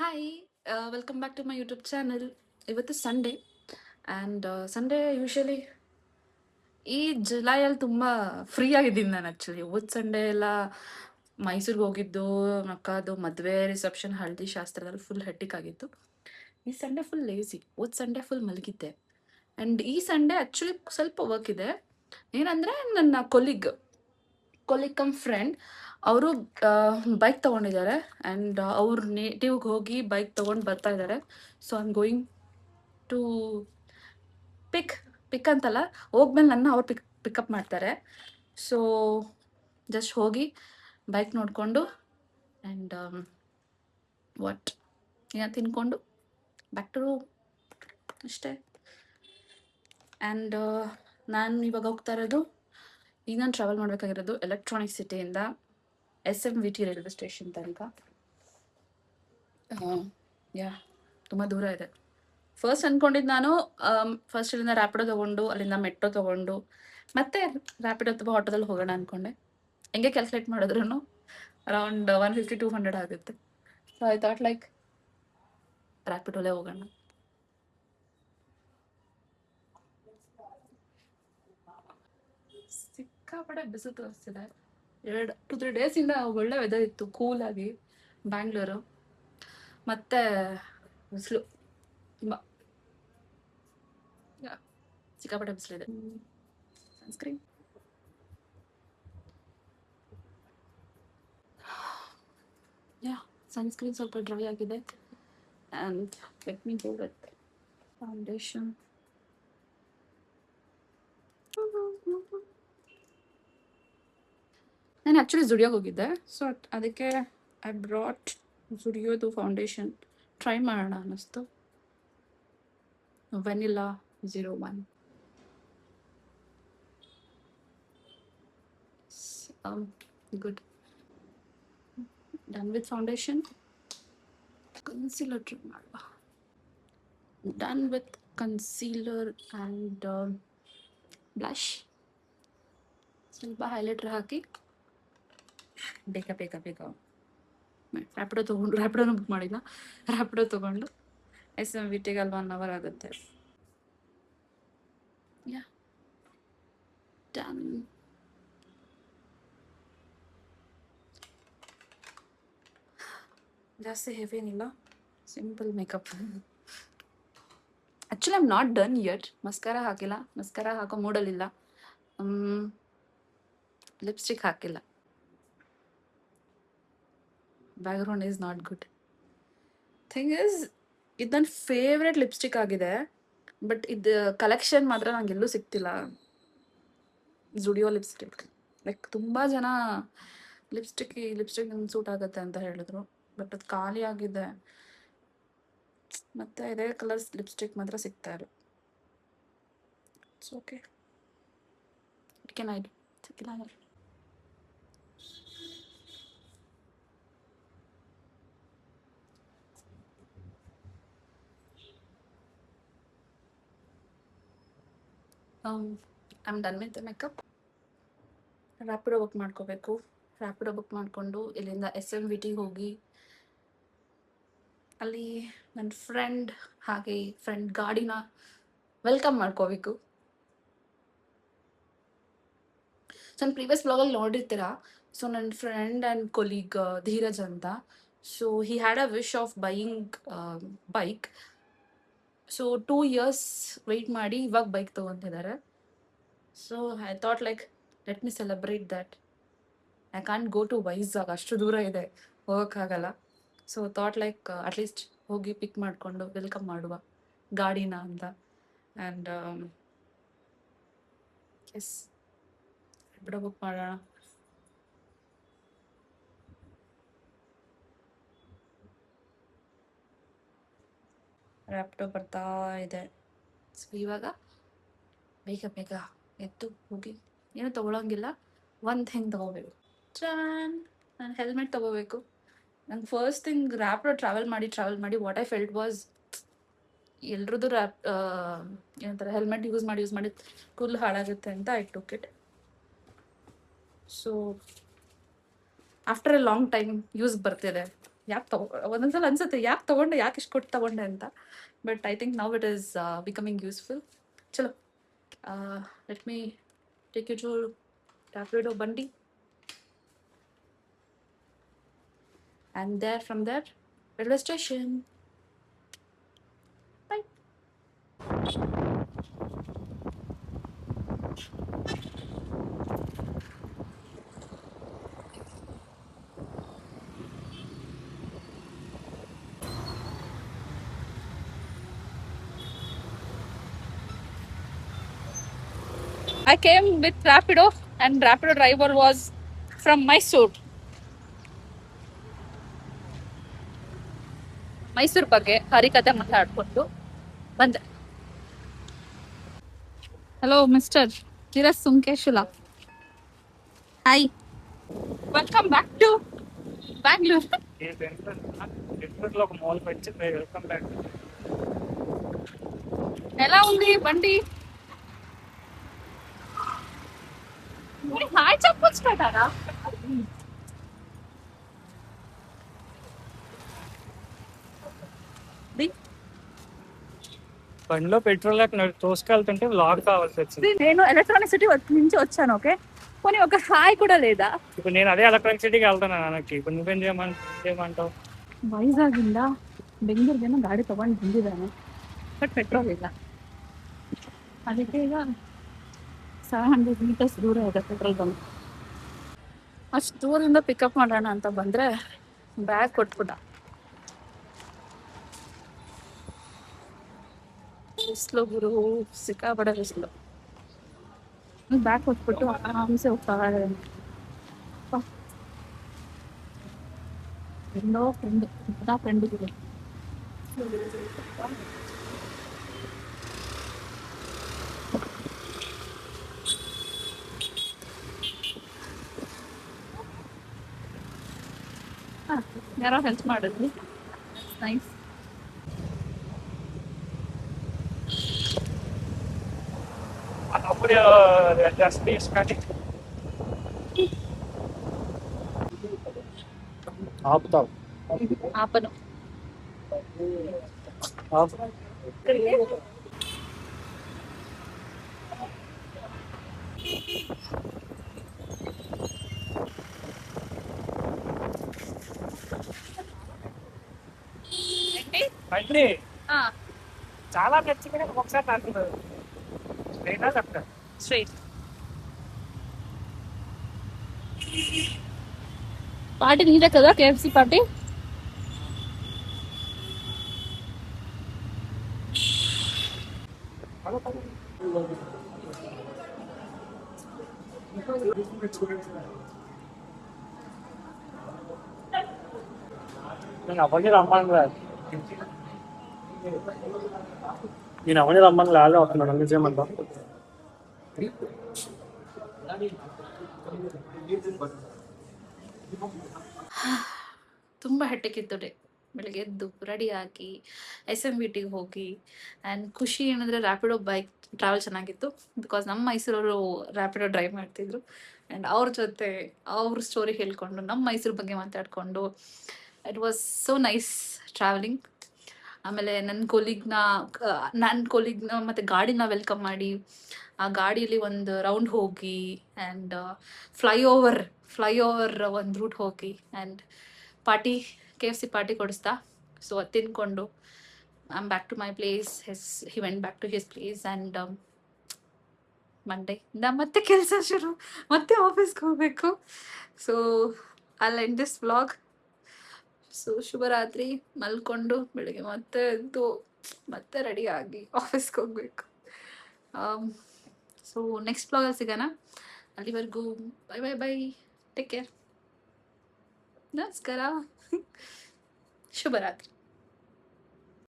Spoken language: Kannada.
Hi welcome back to my YouTube channel. ಇವತ್ತು ಸಂಡೇ ಆ್ಯಂಡ್ ಸಂಡೇ ಯೂಶಲಿ ಈ ಜುಲೈಯಲ್ಲಿ ತುಂಬ ಫ್ರೀ ಆಗಿದ್ದೀನಿ ನಾನು. ಆ್ಯಕ್ಚುಲಿ ಸಂಡೇ ಎಲ್ಲ ಮೈಸೂರಿಗೆ ಹೋಗಿದ್ದು, ಅಕ್ಕದು ಮದುವೆ ರಿಸೆಪ್ಷನ್ ಹಳದಿ ಶಾಸ್ತ್ರದಲ್ಲಿ ಫುಲ್ ಹೆಟ್ಟಿಕ್ ಆಗಿತ್ತು. ಈ Sunday full lazy. Sunday full ಮಲಗಿದ್ದೆ. ಆ್ಯಂಡ್ ಈ ಸಂಡೇ ಆ್ಯಕ್ಚುಲಿ ಸ್ವಲ್ಪ ವರ್ಕ್ ಇದೆ. ಏನಂದರೆ ನನ್ನ ಕೊಲಿಗ್ ಕಮ್ ಫ್ರೆಂಡ್ ಅವರು ಬೈಕ್ ತೊಗೊಂಡಿದ್ದಾರೆ ಆ್ಯಂಡ್ ಅವ್ರ ನೇಟಿವ್ಗೆ ಹೋಗಿ ಬೈಕ್ ತೊಗೊಂಡು ಬರ್ತಾ ಇದ್ದಾರೆ. So I am going to pick pick ಅಂತಲ್ಲ, ಹೋಗ್ಮೇಲೆ ನನ್ನ ಅವ್ರು ಪಿಕಪ್ ಮಾಡ್ತಾರೆ. ಸೊ ಜಸ್ಟ್ ಹೋಗಿ ಬೈಕ್ ನೋಡಿಕೊಂಡು ಆ್ಯಂಡ್ ವಾಟ್ ಏನೋ ತಿನ್ಕೊಂಡು ಬ್ಯಾಕ್ ಟು ರೂಮ್ ಅಷ್ಟೇ. ಆ್ಯಂಡ್ ನಾನು ಇವಾಗ ಹೋಗ್ತಾ ಇರೋದು, ಈಗ ನಾನು ಟ್ರಾವೆಲ್ ಮಾಡಬೇಕಾಗಿರೋದು ಎಲೆಕ್ಟ್ರಾನಿಕ್ ಸಿಟಿಯಿಂದ SMVT ರೈಲ್ವೆ ಸ್ಟೇಷನ್ ತನಕ. ಯಾ ತುಂಬ ದೂರ ಇದೆ. ಫಸ್ಟ್ ಅಂದ್ಕೊಂಡಿದ್ದು ನಾನು ಫಸ್ಟ್ ಇಲ್ಲಿಂದ ರ್ಯಾಪಿಡೋ ತೊಗೊಂಡು ಅಲ್ಲಿಂದ ಮೆಟ್ರೋ ತೊಗೊಂಡು ಮತ್ತೆ ರ್ಯಾಪಿಡೋ ಅಥವಾ ಆಟೋದಲ್ಲಿ ಹೋಗೋಣ ಅಂದ್ಕೊಂಡೆ. ಹೆಂಗೆ ಕ್ಯಾಲ್ಕುಲೇಟ್ ಮಾಡಿದ್ರು ಅರೌಂಡ್ 150-200 ಆಗುತ್ತೆ. ಸೊ ಐ ಥಾಟ್ ಲೈಕ್ ರ್ಯಾಪಿಡೋಲೇ ಹೋಗೋಣ. ಸಿಕ್ಕಾಪಟ್ಟೆ ಬಿಸಿಲು ತೋರಿಸ್ತಿದೆ. 2-3 ಡೇಸಿಂದ ಒಳ್ಳೆ ವೆದರ್ ಇತ್ತು, ಕೂಲಾಗಿ ಬ್ಯಾಂಗ್ಳೂರು. ಮತ್ತೆ ಬಿಸಿಲು ತುಂಬ ಸಿಕ್ಕಾಪಟ್ಟೆ ಬಿಸಿಲಿದೆ. ಸನ್ಸ್ಕ್ರೀನ್ ಸನ್ಸ್ಕ್ರೀನ್ ಸ್ವಲ್ಪ ಡ್ರೈ ಆಗಿದೆ. And let me go with foundation. ನಾನು ಆ್ಯಕ್ಚುಲಿ ಜುಡಿಯೋಗೆ ಹೋಗಿದ್ದೆ, ಸೊ ಅದಕ್ಕೆ ಐ ಬ್ರಾಟ್ ಜುಡಿಯೋದು ಫೌಂಡೇಶನ್ ಟ್ರೈ ಮಾಡೋಣ ಅನ್ನಿಸ್ತು. Vanilla 01. Good. Done with foundation. Concealer try ಮಾಡುವ. Done with concealer and blush. ಸ್ವಲ್ಪ ಹೈಲೈಟ್ರ್ ಹಾಕಿ ಬೇಗ ರ್ಯಾಪಿಡೋ ರ್ಯಾಪಿಡೋನು ಬುಕ್ ಮಾಡಿಲ್ಲ, ರ್ಯಾಪಿಡೋ ತೊಗೊಂಡು SMVTಗೆ ಅಲ್ಲಿ 1 hour ಆಗುತ್ತೆ. ಯಾ ಡನ್. ಜಾಸ್ತಿ ಹೆವಿ ಏನಿಲ್ಲ, simple makeup. Actually I am not done yet. Mascara ಹಾಕಿಲ್ಲ, ಮಸ್ಕಾರ ಹಾಕೋ ಮೂಡಲ್ಲಿಲ್ಲ. ಲಿಪ್ಸ್ಟಿಕ್ ಹಾಕಿಲ್ಲ. Background is not good. Thing is, ಇದು ನನ್ನ ಫೇವ್ರೆಟ್ ಲಿಪ್ಸ್ಟಿಕ್ ಆಗಿದೆ, ಬಟ್ ಇದು ಕಲೆಕ್ಷನ್ ಮಾತ್ರ ನಂಗೆ ಎಲ್ಲೂ ಸಿಗ್ತಿಲ್ಲ. ಜುಡಿಯೋ ಲಿಪ್ಸ್ಟಿಕ್, ಲೈಕ್ ತುಂಬ ಜನ ಲಿಪ್ಸ್ಟಿಕ್ ನಂಗೆ ಸೂಟ್ ಆಗುತ್ತೆ ಅಂತ ಹೇಳಿದ್ರು, ಬಟ್ ಅದು ಖಾಲಿ ಆಗಿದೆ. ಮತ್ತು ಇದೇ ಕಲರ್ಸ್ ಲಿಪ್ಸ್ಟಿಕ್ ಮಾತ್ರ ಸಿಗ್ತಾ ಇಲ್ಲ. It's okay, it can I ಸಿಕ್ಕಿಲ್ಲ. I am done with makeup. Rapido book ಮಾಡ್ಕೋಬೇಕು. ರ್ಯಾಪಿಡೋ ಬುಕ್ ಮಾಡಿಕೊಂಡು ಇಲ್ಲಿಂದ SMVTಗೆ ಹೋಗಿ ಅಲ್ಲಿ ನನ್ನ ಫ್ರೆಂಡ್ ಹಾಗೆ ಫ್ರೆಂಡ್ ಗಾಡಿನ ವೆಲ್ಕಮ್ ಮಾಡ್ಕೋಬೇಕು. ಸೊ ನನ್ನ ಪ್ರೀವಿಯಸ್ ಬ್ಲಾಗಲ್ಲಿ ನೋಡಿರ್ತೀರಾ. ಸೊ ನನ್ನ ಫ್ರೆಂಡ್ ಆ್ಯಂಡ್ ಕೊಲೀಗ್ ಧೀರಜ್ ಅಂತ. So he had a wish of buying bike. So 2 years wait ಮಾಡಿ ಇವಾಗ ಬೈಕ್ ತೊಗೊತಿದ್ದಾರೆ. So I thought like let me celebrate that. I can't go to Vizag, ಅಷ್ಟು ದೂರ ಇದೆ, ಹೋಗೋಕ್ಕಾಗಲ್ಲ. ಸೊ ಥಾಟ್ ಲೈಕ್ ಅಟ್ಲೀಸ್ಟ್ ಹೋಗಿ ಪಿಕ್ ಮಾಡಿಕೊಂಡು ವೆಲ್ಕಮ್ ಮಾಡುವ ಗಾಡಿನ ಅಂತ. ಆ್ಯಂಡ್ ಎಸ್, ರ್ಯಾಪಿಡೋ ಬುಕ್ ಮಾಡೋಣ. ರ್ಯಾಪಿಡೋ ಬರ್ತಾ ಇದೆ. ಸೊ ಇವಾಗ ಬೇಗ ಎದ್ದು ಹೋಗಿ, ಏನೂ ತೊಗೊಳಂಗಿಲ್ಲ, ಒಂದು ಥಿಂಗ್ ತೊಗೋಬೇಕು. ನಾನು ಹೆಲ್ಮೆಟ್ ತೊಗೋಬೇಕು. ನಂಗೆ ಫಸ್ಟ್ ಥಿಂಗ್ ರ್ಯಾಪಿಡೋ ಟ್ರಾವೆಲ್ ಮಾಡಿ ವಾಟ್ ಐ ಫೆಲ್ಟ್ ವಾಸ್, ಎಲ್ರದ್ದು ಏನಂತಾರೆ ಹೆಲ್ಮೆಟ್ ಯೂಸ್ ಮಾಡಿ ಕೂದಲು ಹಾಳಾಗುತ್ತೆ ಅಂತ I took it. So after A long time use ಬರ್ತಿದೆ ಯಾಕೆ ಒಂದೊಂದ್ಸಲ ಅನ್ಸುತ್ತೆ ಯಾಕೆ ತೊಗೊಂಡೆ, ಯಾಕೆ ಇಷ್ಟು ಕೊಟ್ಟು ತೊಗೊಂಡೆ ಅಂತ. But I think now it is becoming useful. ಚಲೋ, let me take you to Rapido Bandi, and there from there railway station. Bye. I came with Rapido, and Rapido driver was from Mysore. Mysuru ಬಗ್ಗೆ ಹರಿಕತೆ ಮಾತಾಡ್ಕೊಂಡು ಬಂದೆ. Hello mister Dheeraj Sunkeshula, hi, welcome back to Bengaluru. బెంగళూరులో ఒక మాల్ వచ్చి వెల్కమ్ బ్యాక్. ఎలా ఉంది బండి? హాయ్ చెప్పొచ్చు కదా. బండిలో పెట్రోల్ తోసుకెళ్తుంటే వ్లాగ్ కావాల్సి వచ్చింది. నేను ఎలక్ట్రానిక్ సిటీ నుంచి వచ్చాను. ఓకే, పోనీ ఒక హాయ్ కూడా లేదా? ఇప్పుడు నేను అదే ఎలక్ట్రానిక్ సిటీకి వెళ్తాను ನನಗೆ. ఇప్పుడు నువ్వేం చేయమంటావు? ವೈಜಾಗಿಂದ ಬೆಂಗಳೂರಿಗೇನೋ ಗಾಡಿ ತಗೊಂಡು ಬಂದಿದ್ದಾನೆ, ಬಟ್ ಪೆಟ್ರೋಲ್ ಇಲ್ಲ. ಅದಕ್ಕೆ ಈಗ 700 meters ದೂರ ಇದೆ ಪೆಟ್ರೋಲ್ ಬಂಕ್. ಅಷ್ಟು ದೂರದಿಂದ ಪಿಕಪ್ ಮಾಡೋಣ ಅಂತ ಬಂದರೆ ಬ್ಯಾಗ್ ಕೊಟ್ಬಿಟ್ಟ. ಬಿಸಿಲು ಗುರು, ಸಿಕ್ಕಾಪಟ್ಟೆ ಬಿಸಿಲು. ಬ್ಯಾಗ್ ಕೊಟ್ಬಿಟ್ಟು ಆರಾಮ್ಸೆ ಹೋಗ್ತಾ ಇದ್ದಾನೆ. ಫ್ರೆಂಡು ಫ್ರೆಂಡಿಗೆ ಯಾರೋ ಹೆಲ್ಪ್ ಮಾಡಿದ್ವಿ, ನೈಸ್. అప్పుడు జస్ట్ తీసుకొని ఆపుతావు. ఆపను. బండి చాలా నచ్చింది. ఒకసారి అంటున్నారు స్ట్రైటా చెప్తాను. స్ట్రైట్. పార్టీ నీదే కదా, కేఎఫ్సి పార్టీ. నేను అవన్నీ రమ్మని రాదు, నేను అవన్నీ రమ్మని లాగే వస్తున్నాను. అన్ని చేయమంటా. ತುಂಬ ಹೆಟ್ಟಕ್ಕಿತ್ತು ಡೇ. ಬೆಳಗ್ಗೆ ಎದ್ದು ರೆಡಿಯಾಗಿ SMVTಗೆ ಹೋಗಿ, ಆ್ಯಂಡ್ ಖುಷಿ ಏನಂದರೆ ರ್ಯಾಪಿಡೋ ಬೈಕ್ ಟ್ರಾವೆಲ್ ಚೆನ್ನಾಗಿತ್ತು. ಬಿಕಾಸ್ ನಮ್ಮ ಮೈಸೂರವರು ರ್ಯಾಪಿಡೋ ಡ್ರೈವ್ ಮಾಡ್ತಿದ್ರು, ಆ್ಯಂಡ್ ಅವ್ರ ಜೊತೆ ಅವ್ರ ಸ್ಟೋರಿ ಹೇಳ್ಕೊಂಡು ನಮ್ಮ ಮೈಸೂರು ಬಗ್ಗೆ ಮಾತಾಡಿಕೊಂಡು it was so nice travelling. ಆಮೇಲೆ ನನ್ನ ಕೊಲೀಗ್ನ ಮತ್ತು ಗಾಡಿನ ವೆಲ್ಕಮ್ ಮಾಡಿ ಆ ಗಾಡಿಯಲ್ಲಿ ಒಂದು ರೌಂಡ್ ಹೋಗಿ, ಆ್ಯಂಡ್ ಫ್ಲೈಓವರ್ ಒಂದು ರೂಟ್ ಹೋಗಿ, ಆ್ಯಂಡ್ ಪಾರ್ಟಿ KFC ಪಾರ್ಟಿ ಕೊಡಿಸ್ತಾ. ಸೊ ಅದು ತಿನ್ಕೊಂಡು I am back to my place. He went back to his place, and ಮಂಡೆಯಿಂದ ಮತ್ತೆ ಕೆಲಸ ಶುರು, ಮತ್ತೆ ಆಫೀಸ್ಗೆ ಹೋಗಬೇಕು. So I'll end this vlog. So ಶುಭರಾತ್ರಿ. ಮಲ್ಕೊಂಡು ಬೆಳಿಗ್ಗೆ ಮತ್ತೆ ಎದ್ದು ಮತ್ತೆ ರೆಡಿಯಾಗಿ ಆಫೀಸ್ಗೆ ಹೋಗ್ಬೇಕು. ಸೊ ನೆಕ್ಸ್ಟ್ ವ್ಲಾಗಲ್ಲಿ ಸಿಗೋಣ. ಅಲ್ಲಿವರೆಗೂ bye bye bye, take care, ನಮಸ್ಕಾರ, ಶುಭರಾತ್ರಿ.